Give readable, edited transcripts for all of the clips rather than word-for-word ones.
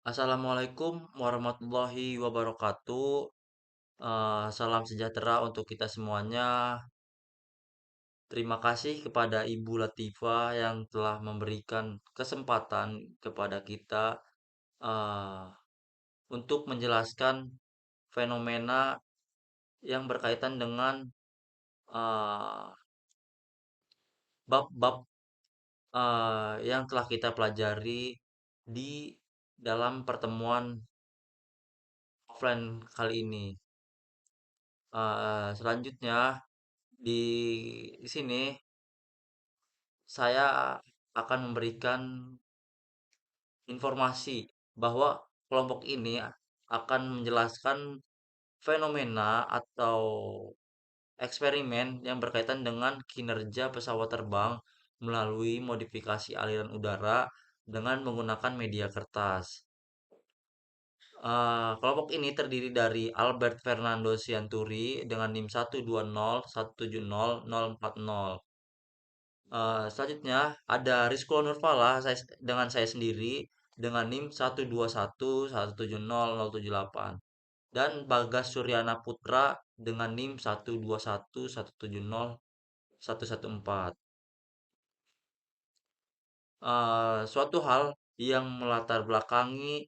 Assalamualaikum warahmatullahi wabarakatuh. Salam sejahtera untuk kita semuanya. Terima kasih kepada Ibu Latifah yang telah memberikan kesempatan kepada kita eh, untuk menjelaskan fenomena yang berkaitan dengan eh, bab-bab yang telah kita pelajari di dalam pertemuan offline kali ini. Selanjutnya di sini saya akan memberikan informasi bahwa kelompok ini akan menjelaskan fenomena atau eksperimen yang berkaitan dengan kinerja pesawat terbang melalui modifikasi aliran udara dengan menggunakan media kertas. Kelompok ini terdiri dari Albert Fernando Sianturi dengan NIM 120170040. Selanjutnya ada Rizko Nurfala dengan saya sendiri dengan NIM 121170078 dan Bagas Suryana Putra dengan NIM 121170114. Suatu hal yang melatar belakangi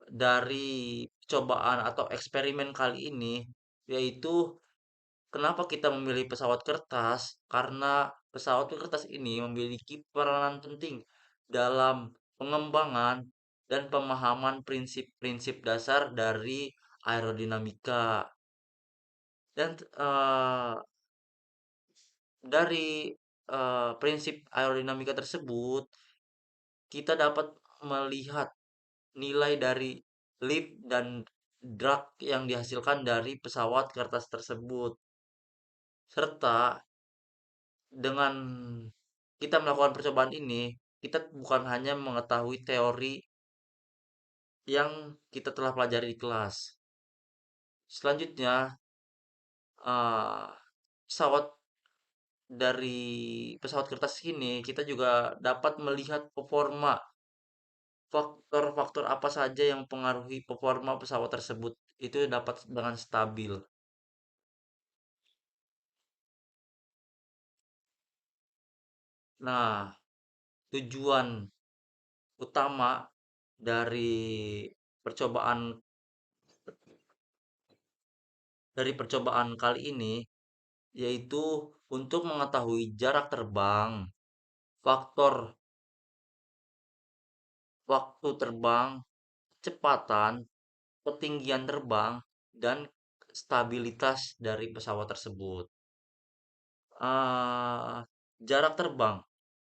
dari cobaan atau eksperimen kali ini yaitu kenapa kita memilih pesawat kertas? Karena pesawat kertas ini memiliki peranan penting dalam pengembangan dan pemahaman prinsip-prinsip dasar dari aerodinamika. Dan dari prinsip aerodinamika tersebut, kita dapat melihat nilai dari lift dan drag yang dihasilkan dari pesawat kertas tersebut. Serta dengan kita melakukan percobaan ini, kita bukan hanya mengetahui teori yang kita telah pelajari di kelas. Selanjutnya, eh, pesawat dari pesawat kertas ini kita juga dapat melihat performa, faktor-faktor apa saja yang mempengaruhi performa pesawat tersebut itu dapat dengan stabil. Nah, tujuan utama dari percobaan percobaan kali ini yaitu untuk mengetahui jarak terbang, faktor waktu terbang, kecepatan, ketinggian terbang, dan stabilitas dari pesawat tersebut. Ah, jarak terbang.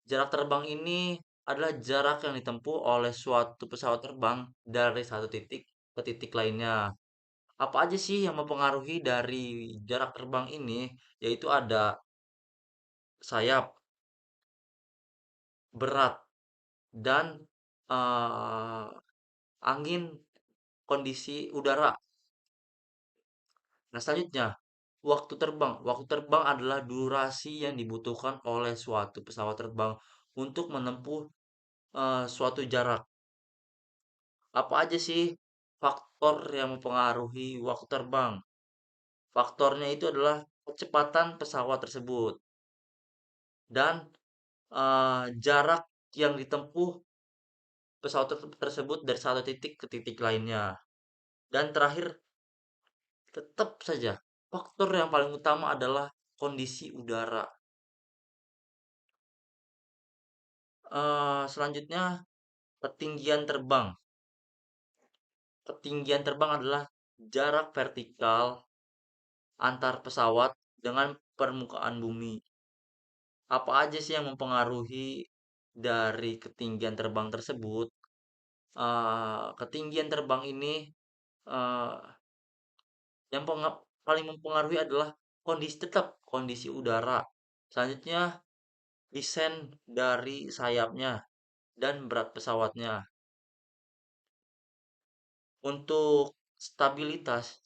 Jarak terbang ini adalah jarak yang ditempuh oleh suatu pesawat terbang dari satu titik ke titik lainnya. Apa aja sih yang mempengaruhi dari jarak terbang ini? Yaitu ada sayap, berat, dan eh, angin, kondisi udara. Nah, selanjutnya, waktu terbang. Waktu terbang adalah durasi yang dibutuhkan oleh suatu pesawat terbang untuk menempuh suatu jarak. Apa aja sih faktor yang mempengaruhi waktu terbang? Faktornya itu adalah kecepatan pesawat tersebut dan jarak yang ditempuh pesawat tersebut dari satu titik ke titik lainnya. Dan terakhir, tetap saja faktor yang paling utama adalah kondisi udara. Selanjutnya, ketinggian terbang. Ketinggian terbang adalah jarak vertikal antar pesawat dengan permukaan bumi. Apa aja sih yang mempengaruhi dari ketinggian terbang tersebut? Ketinggian terbang ini eh, yang paling mempengaruhi adalah kondisi udara. Selanjutnya, desain dari sayapnya dan berat pesawatnya. Untuk stabilitas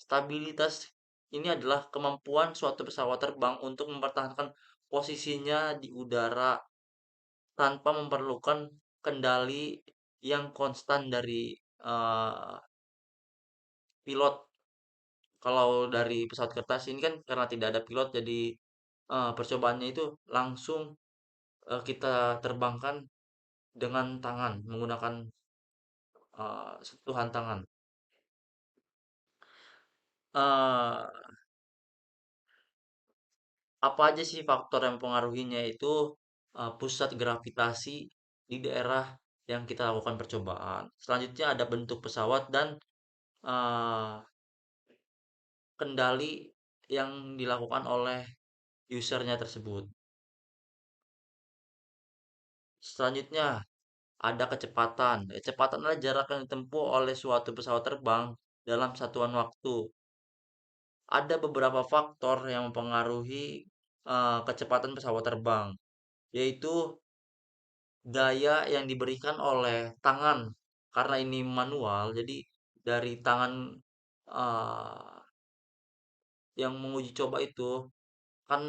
ini adalah kemampuan suatu pesawat terbang untuk mempertahankan posisinya di udara tanpa memerlukan kendali yang konstan dari eh, pilot. Kalau dari pesawat kertas ini kan karena tidak ada pilot, jadi percobaannya itu langsung kita terbangkan dengan tangan, menggunakan sentuhan tangan. eh apa aja sih faktor yang mempengaruhinya itu pusat gravitasi di daerah yang kita lakukan percobaan. Selanjutnya ada bentuk pesawat dan eh, kendali yang dilakukan oleh usernya tersebut. Selanjutnya ada kecepatan. Kecepatan adalah jarak yang ditempuh oleh suatu pesawat terbang dalam satuan waktu. Ada beberapa faktor yang mempengaruhi kecepatan pesawat terbang, yaitu daya yang diberikan oleh tangan. Karena ini manual, jadi dari tangan eh, yang menguji coba itu kan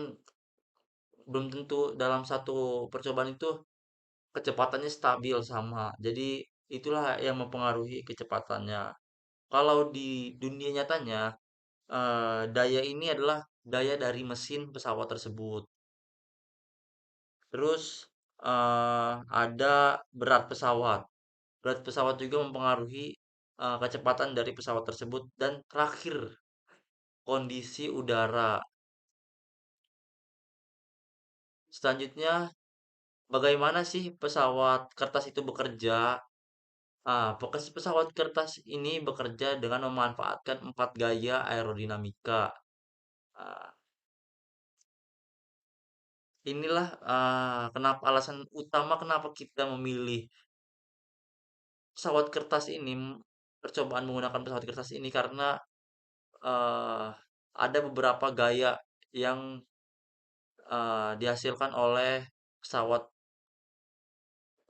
belum tentu dalam satu percobaan itu kecepatannya stabil sama. Jadi itulah yang mempengaruhi kecepatannya. Kalau di dunia nyatanya, daya ini adalah daya dari mesin pesawat tersebut. Terus ada berat pesawat. Berat pesawat juga mempengaruhi kecepatan dari pesawat tersebut dan terakhir kondisi udara. Selanjutnya, bagaimana sih pesawat kertas itu bekerja? Pesawat kertas ini bekerja dengan memanfaatkan 4 gaya aerodinamika. Ah, inilah kenapa alasan utama kenapa kita memilih pesawat kertas ini, percobaan menggunakan pesawat kertas ini karena eh, ada beberapa gaya yang dihasilkan oleh pesawat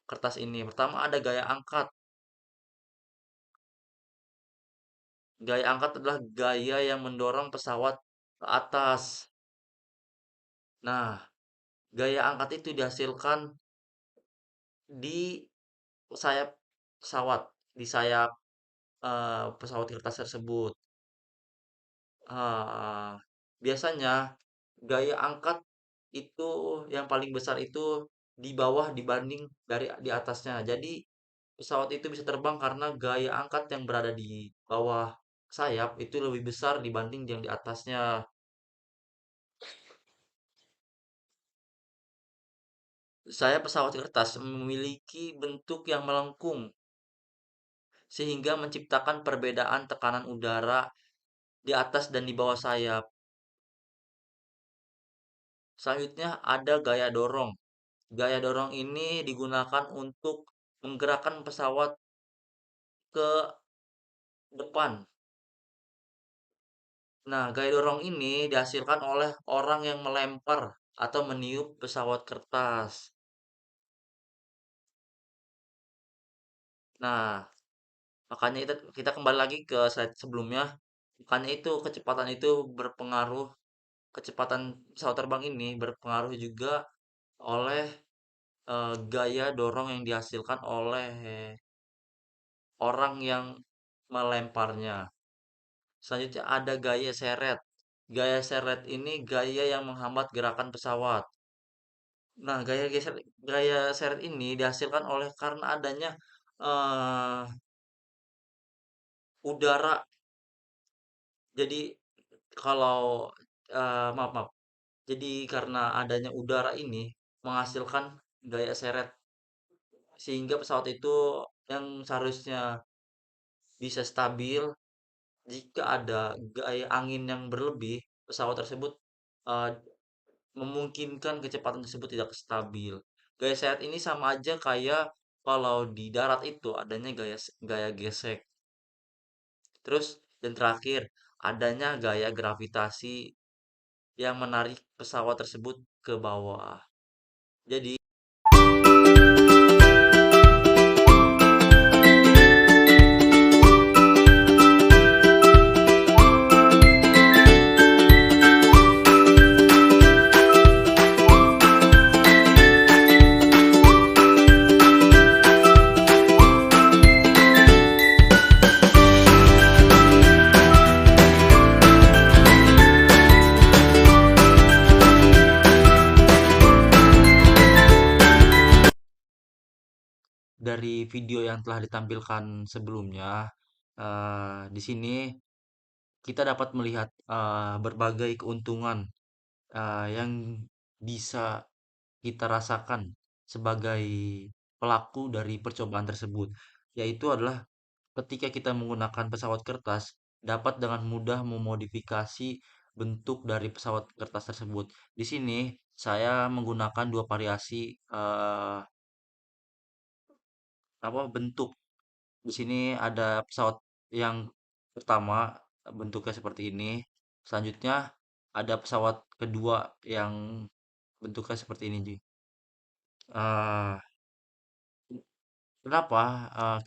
kertas ini. Pertama ada gaya angkat. Gaya angkat adalah gaya yang mendorong pesawat ke atas. Nah, gaya angkat itu dihasilkan di sayap pesawat, di sayap pesawat kertas tersebut. Ah, biasanya gaya angkat itu yang paling besar itu di bawah dibanding dari di atasnya. Jadi pesawat itu bisa terbang karena gaya angkat yang berada di bawah sayap itu lebih besar dibanding yang di atasnya. Saya pesawat kertas memiliki bentuk yang melengkung sehingga menciptakan perbedaan tekanan udara di atas dan di bawah sayap. Selanjutnya ada gaya dorong. Gaya dorong ini digunakan untuk menggerakkan pesawat ke depan. Nah, gaya dorong ini dihasilkan oleh orang yang melempar atau meniup pesawat kertas. Nah, makanya kita kembali lagi ke slide sebelumnya. Makanya itu kecepatan itu berpengaruh, kecepatan pesawat terbang ini berpengaruh juga oleh gaya dorong yang dihasilkan oleh orang yang melemparnya. Selanjutnya ada gaya seret. Gaya seret ini gaya yang menghambat gerakan pesawat. Nah, gaya seret ini dihasilkan oleh karena adanya eh, udara. Jadi kalau maaf maaf. Jadi karena adanya udara ini menghasilkan gaya seret sehingga pesawat itu yang seharusnya bisa stabil jika ada gaya angin yang berlebih, pesawat tersebut eh, memungkinkan kecepatan tersebut tidak stabil. Gaya seret ini sama aja kayak kalau di darat itu adanya gaya gesek. Terus dan terakhir adanya gaya gravitasi yang menarik pesawat tersebut ke bawah. Jadi dari video yang telah ditampilkan sebelumnya, di sini kita dapat melihat berbagai keuntungan yang bisa kita rasakan sebagai pelaku dari percobaan tersebut, yaitu adalah ketika kita menggunakan pesawat kertas, dapat dengan mudah memodifikasi bentuk dari pesawat kertas tersebut. Di sini saya menggunakan dua variasi bentuk. Di sini ada pesawat yang pertama bentuknya seperti ini. Selanjutnya ada pesawat kedua yang bentuknya seperti ini, Ji. Eh, Kenapa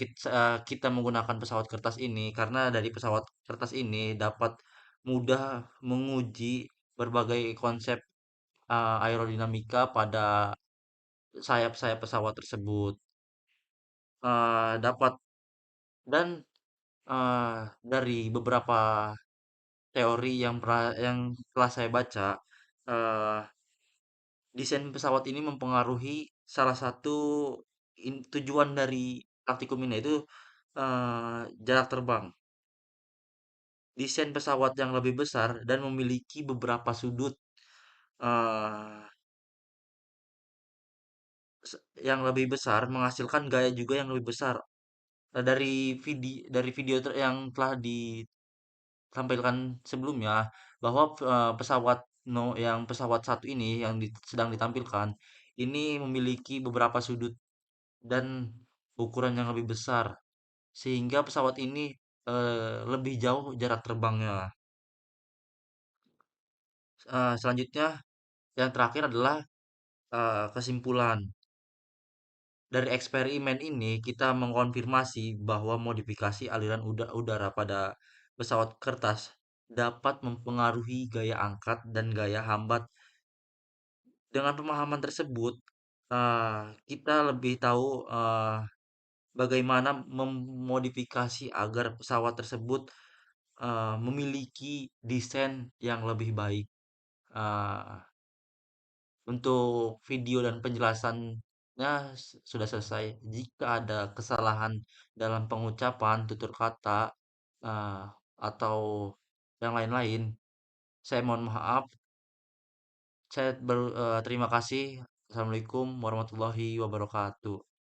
kita menggunakan pesawat kertas ini? Karena dari pesawat kertas ini dapat mudah menguji berbagai konsep aerodinamika pada sayap-sayap pesawat tersebut. Dapat dan dari beberapa teori yang telah saya baca, eh, desain pesawat ini mempengaruhi salah satu tujuan dari praktikum ini, itu jarak terbang. Desain pesawat yang lebih besar dan memiliki beberapa sudut eh, yang lebih besar menghasilkan gaya juga yang lebih besar. Dari video yang telah ditampilkan sebelumnya, bahwa pesawat yang pesawat satu ini yang sedang ditampilkan ini memiliki beberapa sudut dan ukuran yang lebih besar, sehingga pesawat ini lebih jauh jarak terbangnya. Selanjutnya, yang terakhir adalah kesimpulan. Dari eksperimen ini, kita mengkonfirmasi bahwa modifikasi aliran udara pada pesawat kertas dapat mempengaruhi gaya angkat dan gaya hambat. Dengan pemahaman tersebut, kita lebih tahu bagaimana memodifikasi agar pesawat tersebut memiliki desain yang lebih baik. Eh, Untuk video dan penjelasannya sudah selesai. Jika ada kesalahan dalam pengucapan, tutur kata, eh, atau yang lain-lain, saya mohon maaf. Terima kasih. Assalamualaikum warahmatullahi wabarakatuh.